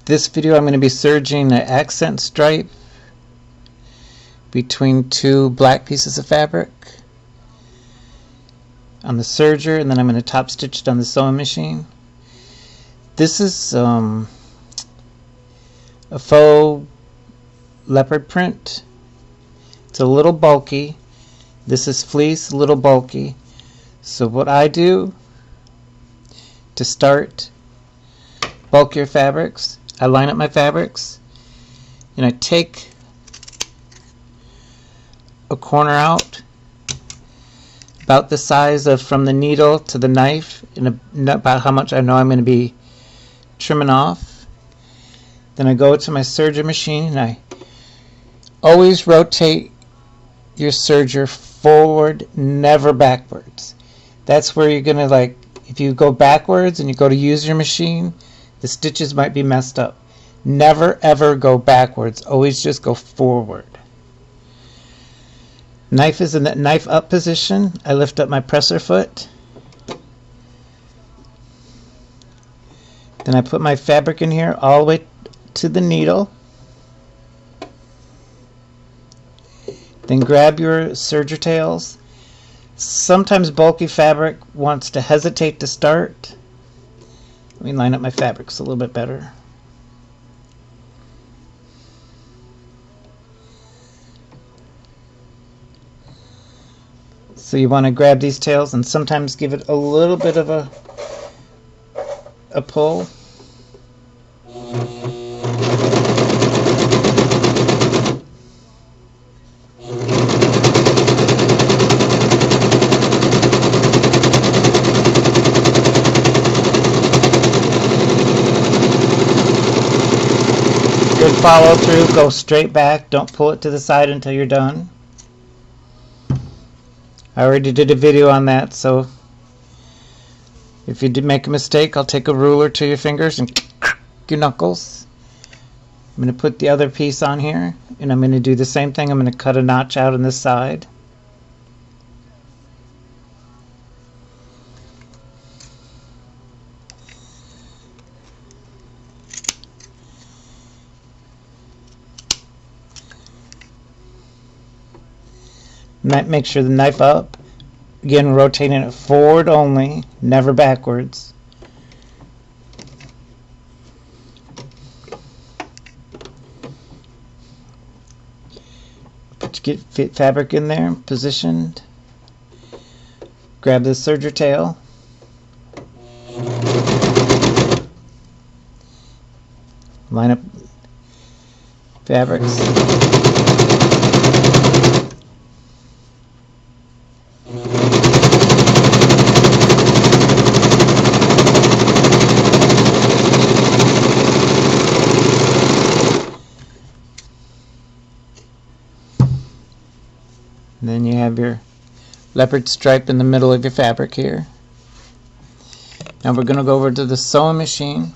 This video I'm going to be serging an accent stripe between two black pieces of fabric on the serger, and then I'm going to top stitch it on the sewing machine. This is a faux leopard print. It's a little bulky. This is fleece, a little bulky. So what I do to start bulkier fabrics, I line up my fabrics and I take a corner out about the size of from the needle to the knife, and about how much I know I'm going to be trimming off. Then I go to my serger machine and I always rotate your serger forward, never backwards. That's where you're going to, like, if you go backwards and you go to use your machine, the stitches might be messed up. Never ever go backwards, always just go forward. Knife is in that knife up position. I lift up my presser foot. Then I put my fabric in here all the way to the needle. Then grab your serger tails. Sometimes bulky fabric wants to hesitate to start. Let me line up my fabrics a little bit better. So you want to grab these tails and sometimes give it a little bit of a pull. Good follow through, go straight back, don't pull it to the side until you're done. I already did a video on that, so if you did make a mistake, I'll take a ruler to your fingers and your knuckles. I'm going to put the other piece on here, and I'm going to do the same thing. I'm going to cut a notch out on this side. Make sure the knife up. Again, rotating it forward only, never backwards. Get fabric in there, positioned. Grab the serger tail. Line up fabrics. And then you have your leopard stripe in the middle of your fabric here. Now we're going to go over to the sewing machine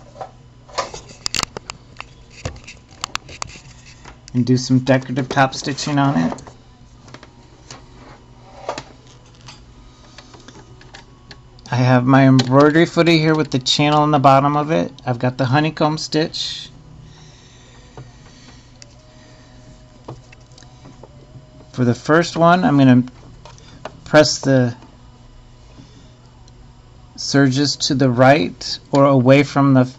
and do some decorative top stitching on it. I have my embroidery footy here with the channel on the bottom of it. I've got the honeycomb stitch. For the first one, I'm going to press the serges to the right or away from the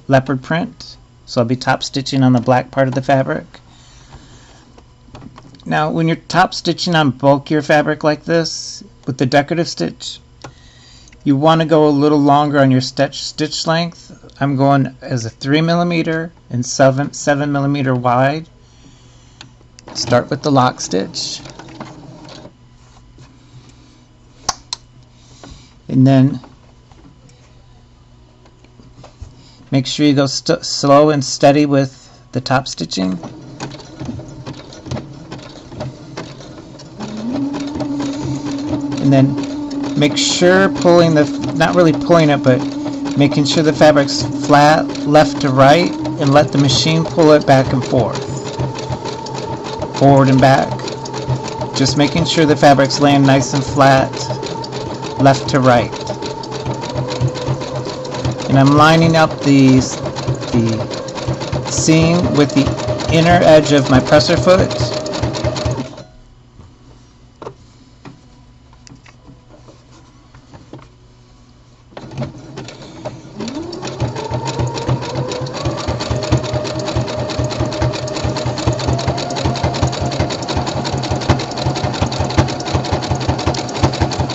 leopard print. So I'll be top stitching on the black part of the fabric. Now, when you're top stitching on bulkier fabric like this with the decorative stitch, you want to go a little longer on your stitch length. I'm going as a 3mm and 7mm wide. Start with the lock stitch, and then make sure you go slow and steady with the top stitching. And then make sure pulling not really pulling it, but making sure the fabric's flat left to right, and let the machine pull it back and forth. Forward and back, just making sure the fabric's laying nice and flat, left to right. And I'm lining up the seam with the inner edge of my presser foot.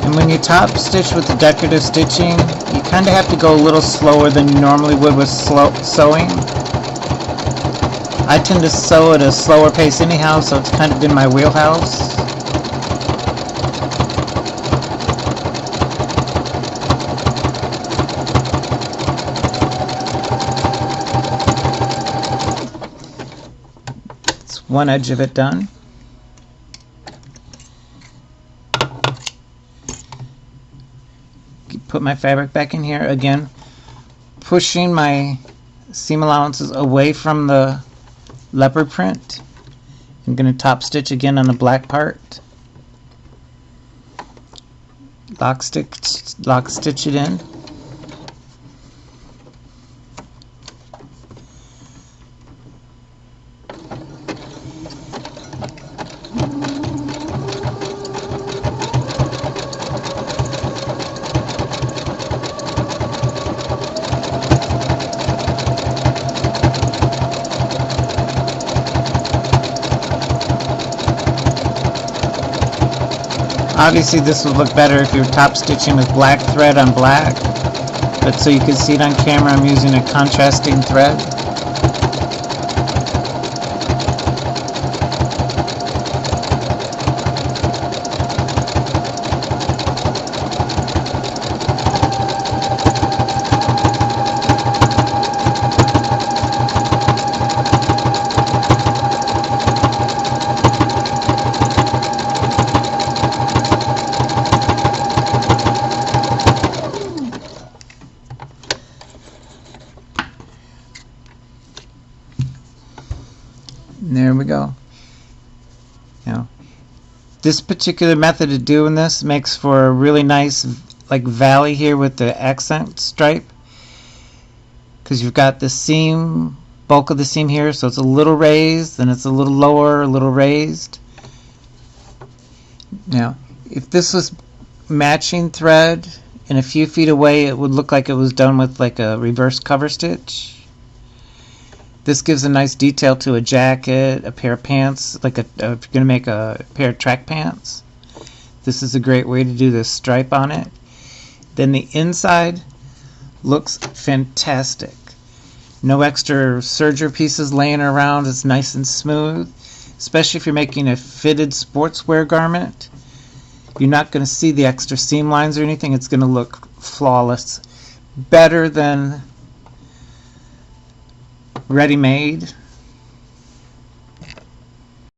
And when you top stitch with the decorative stitching, you kind of have to go a little slower than you normally would with sewing. I tend to sew at a slower pace anyhow, so it's kind of been my wheelhouse. It's one edge of it done. Put my fabric back in here again, pushing my seam allowances away from the leopard print. I'm going to top stitch again on the black part. Lock stitch it in. Obviously this would look better if you were top stitching with black thread on black, but so you can see it on camera, I'm using a contrasting thread. And there we go. Now, this particular method of doing this makes for a really nice like valley here with the accent stripe, because you've got the seam, bulk of the seam here, so it's a little raised, then it's a little lower, a little raised. Now, if this was matching thread and a few feet away, it would look like it was done with like a reverse cover stitch. This gives a nice detail to a jacket, a pair of pants, like if you're going to make a pair of track pants. This is a great way to do this stripe on it. Then the inside looks fantastic. No extra serger pieces laying around. It's nice and smooth. Especially if you're making a fitted sportswear garment. You're not going to see the extra seam lines or anything. It's going to look flawless. Better than ready-made.